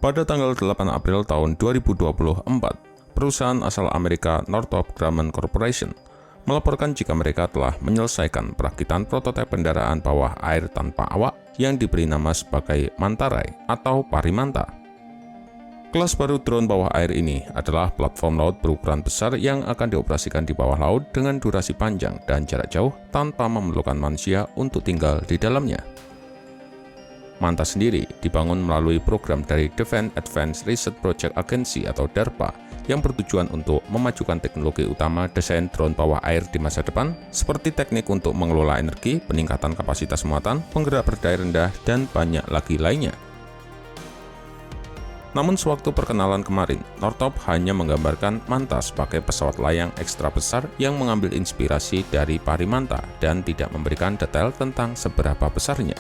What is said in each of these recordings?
Pada tanggal 8 April tahun 2024, perusahaan asal Amerika Northrop Grumman Corporation melaporkan jika mereka telah menyelesaikan perakitan prototipe kendaraan bawah air tanpa awak yang diberi nama sebagai Manta-Ray atau Parimanta. Kelas baru drone bawah air ini adalah platform laut berukuran besar yang akan dioperasikan di bawah laut dengan durasi panjang dan jarak jauh tanpa memerlukan manusia untuk tinggal di dalamnya. Manta sendiri dibangun melalui program dari Defense Advanced Research Project Agency atau DARPA yang bertujuan untuk memajukan teknologi utama desain drone bawah air di masa depan, seperti teknik untuk mengelola energi, peningkatan kapasitas muatan, penggerak berdaya rendah, dan banyak lagi lainnya. Namun sewaktu perkenalan kemarin, Northrop hanya menggambarkan Manta sebagai pesawat layang ekstra besar yang mengambil inspirasi dari Parimanta dan tidak memberikan detail tentang seberapa besarnya.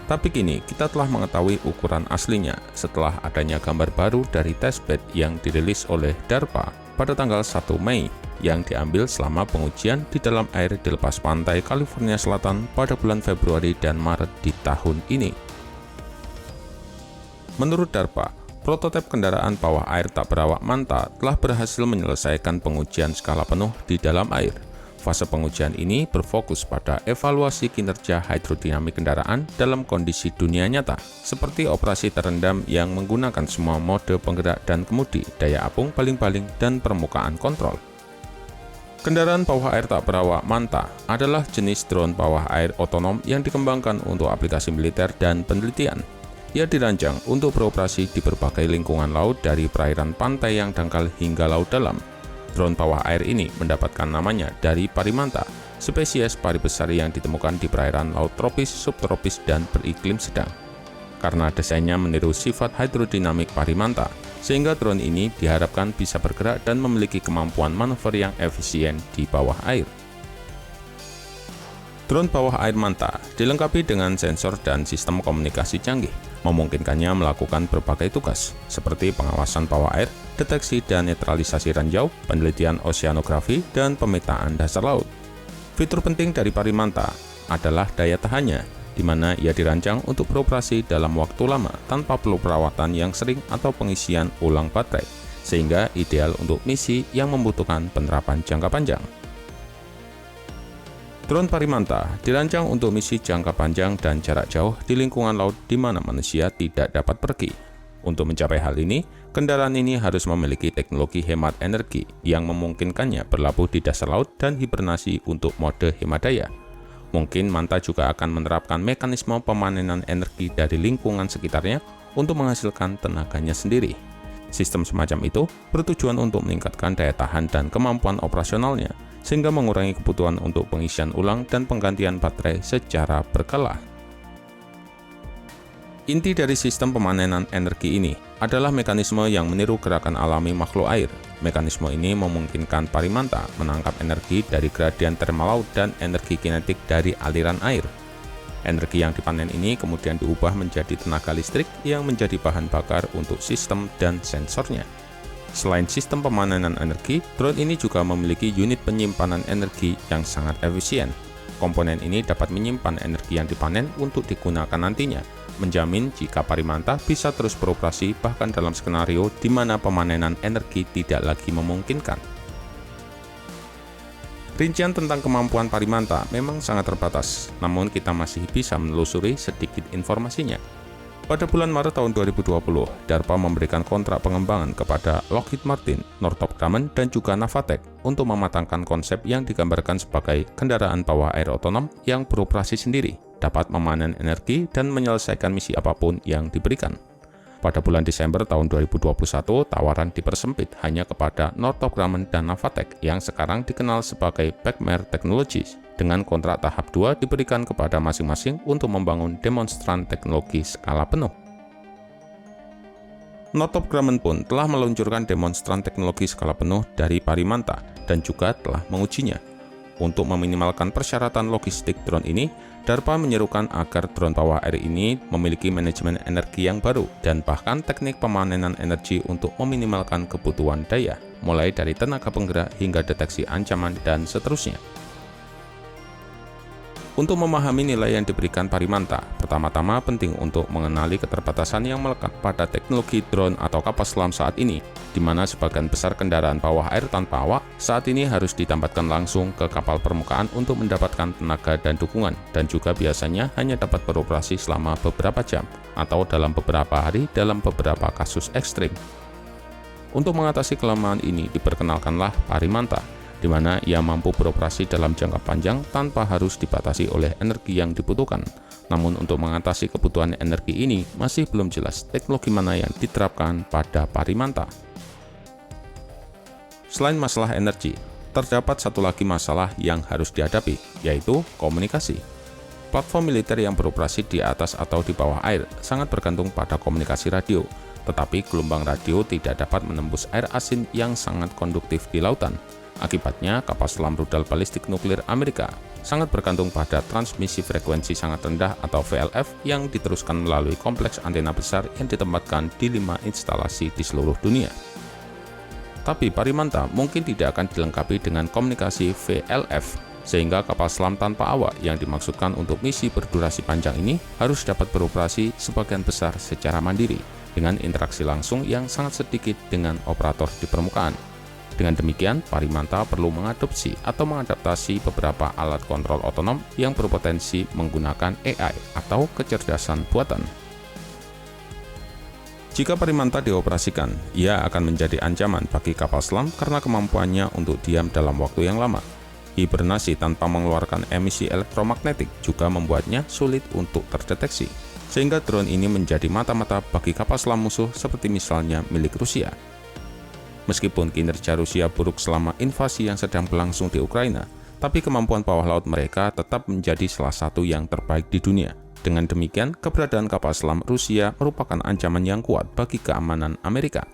Tapi kini kita telah mengetahui ukuran aslinya setelah adanya gambar baru dari testbed yang dirilis oleh DARPA pada tanggal 1 Mei yang diambil selama pengujian di dalam air di lepas pantai California Selatan pada bulan Februari dan Maret di tahun ini. Menurut DARPA, prototipe kendaraan bawah air tak berawak Manta telah berhasil menyelesaikan pengujian skala penuh di dalam air. Fase pengujian ini berfokus pada evaluasi kinerja hidrodinamik kendaraan dalam kondisi dunia nyata, seperti operasi terendam yang menggunakan semua mode penggerak dan kemudi, daya apung, baling-baling, dan permukaan kontrol. Kendaraan bawah air tak berawak Manta adalah jenis drone bawah air otonom yang dikembangkan untuk aplikasi militer dan penelitian. Ia dirancang untuk beroperasi di berbagai lingkungan laut dari perairan pantai yang dangkal hingga laut dalam. Drone bawah air ini mendapatkan namanya dari Parimanta, spesies pari besar yang ditemukan di perairan laut tropis, subtropis, dan beriklim sedang. Karena desainnya meniru sifat hidrodinamik Parimanta, sehingga drone ini diharapkan bisa bergerak dan memiliki kemampuan manuver yang efisien di bawah air. Drone bawah air Manta dilengkapi dengan sensor dan sistem komunikasi canggih, memungkinkannya melakukan berbagai tugas, seperti pengawasan bawah air, deteksi dan netralisasi ranjau, penelitian oseanografi, dan pemetaan dasar laut. Fitur penting dari Parimanta adalah daya tahannya, di mana ia dirancang untuk beroperasi dalam waktu lama tanpa perlu perawatan yang sering atau pengisian ulang baterai, sehingga ideal untuk misi yang membutuhkan penerapan jangka panjang. Drone Parimanta dirancang untuk misi jangka panjang dan jarak jauh di lingkungan laut di mana manusia tidak dapat pergi. Untuk mencapai hal ini, kendaraan ini harus memiliki teknologi hemat energi yang memungkinkannya berlabuh di dasar laut dan hibernasi untuk mode hemat daya. Mungkin Manta juga akan menerapkan mekanisme pemanenan energi dari lingkungan sekitarnya untuk menghasilkan tenaganya sendiri. Sistem semacam itu bertujuan untuk meningkatkan daya tahan dan kemampuan operasionalnya, sehingga mengurangi kebutuhan untuk pengisian ulang dan penggantian baterai secara berkala. Inti dari sistem pemanenan energi ini adalah mekanisme yang meniru gerakan alami makhluk air. Mekanisme ini memungkinkan Parimanta menangkap energi dari gradien termal laut dan energi kinetik dari aliran air. Energi yang dipanen ini kemudian diubah menjadi tenaga listrik yang menjadi bahan bakar untuk sistem dan sensornya. Selain sistem pemanenan energi, drone ini juga memiliki unit penyimpanan energi yang sangat efisien. Komponen ini dapat menyimpan energi yang dipanen untuk digunakan nantinya, menjamin jika Parimanta bisa terus beroperasi bahkan dalam skenario di mana pemanenan energi tidak lagi memungkinkan. Rincian tentang kemampuan Parimanta memang sangat terbatas, namun kita masih bisa menelusuri sedikit informasinya. Pada bulan Maret tahun 2020, DARPA memberikan kontrak pengembangan kepada Lockheed Martin, Northrop Grumman, dan juga Navatech untuk mematangkan konsep yang digambarkan sebagai kendaraan bawah air otonom yang beroperasi sendiri, dapat memanen energi, dan menyelesaikan misi apapun yang diberikan. Pada bulan Desember tahun 2021, tawaran dipersempit hanya kepada Northrop Grumman dan Navatech yang sekarang dikenal sebagai Beckmer Technologies, dengan kontrak tahap 2 diberikan kepada masing-masing untuk membangun demonstran teknologi skala penuh. Northrop Grumman pun telah meluncurkan demonstran teknologi skala penuh dari Parimanta dan juga telah mengujinya. Untuk meminimalkan persyaratan logistik drone ini, DARPA menyerukan agar drone bawah air ini memiliki manajemen energi yang baru dan bahkan teknik pemanenan energi untuk meminimalkan kebutuhan daya, mulai dari tenaga penggerak hingga deteksi ancaman dan seterusnya. Untuk memahami nilai yang diberikan Parimanta, pertama-tama penting untuk mengenali keterbatasan yang melekat pada teknologi drone atau kapal selam saat ini, di mana sebagian besar kendaraan bawah air tanpa awak saat ini harus ditambahkan langsung ke kapal permukaan untuk mendapatkan tenaga dan dukungan, dan juga biasanya hanya dapat beroperasi selama beberapa jam, atau dalam beberapa hari dalam beberapa kasus ekstrim. Untuk mengatasi kelemahan ini diperkenalkanlah Parimanta, di mana ia mampu beroperasi dalam jangka panjang tanpa harus dibatasi oleh energi yang dibutuhkan. Namun untuk mengatasi kebutuhan energi ini, masih belum jelas teknologi mana yang diterapkan pada Parimanta. Selain masalah energi, terdapat satu lagi masalah yang harus dihadapi, yaitu komunikasi. Platform militer yang beroperasi di atas atau di bawah air sangat bergantung pada komunikasi radio, tetapi gelombang radio tidak dapat menembus air asin yang sangat konduktif di lautan. Akibatnya, kapal selam rudal balistik nuklir Amerika sangat bergantung pada transmisi frekuensi sangat rendah atau VLF yang diteruskan melalui kompleks antena besar yang ditempatkan di 5 instalasi di seluruh dunia. Tapi Parimanta mungkin tidak akan dilengkapi dengan komunikasi VLF, sehingga kapal selam tanpa awak yang dimaksudkan untuk misi berdurasi panjang ini harus dapat beroperasi sebagian besar secara mandiri, dengan interaksi langsung yang sangat sedikit dengan operator di permukaan. Dengan demikian, Parimanta perlu mengadopsi atau mengadaptasi beberapa alat kontrol otonom yang berpotensi menggunakan AI atau kecerdasan buatan. Jika Parimanta dioperasikan, ia akan menjadi ancaman bagi kapal selam karena kemampuannya untuk diam dalam waktu yang lama. Hibernasi tanpa mengeluarkan emisi elektromagnetik juga membuatnya sulit untuk terdeteksi, sehingga drone ini menjadi mata-mata bagi kapal selam musuh seperti misalnya milik Rusia. Meskipun kinerja Rusia buruk selama invasi yang sedang berlangsung di Ukraina, tapi kemampuan bawah laut mereka tetap menjadi salah satu yang terbaik di dunia. Dengan demikian, keberadaan kapal selam Rusia merupakan ancaman yang kuat bagi keamanan Amerika.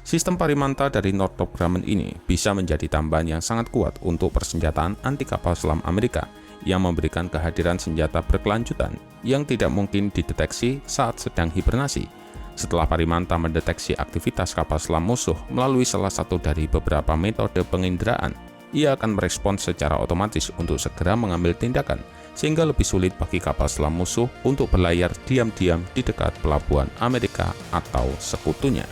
Sistem Parimanta dari Northrop Grumman ini bisa menjadi tambahan yang sangat kuat untuk persenjataan anti kapal selam Amerika, yang memberikan kehadiran senjata berkelanjutan yang tidak mungkin dideteksi saat sedang hibernasi. Setelah Parimanta mendeteksi aktivitas kapal selam musuh melalui salah satu dari beberapa metode penginderaan, ia akan merespons secara otomatis untuk segera mengambil tindakan, sehingga lebih sulit bagi kapal selam musuh untuk berlayar diam-diam di dekat pelabuhan Amerika atau sekutunya.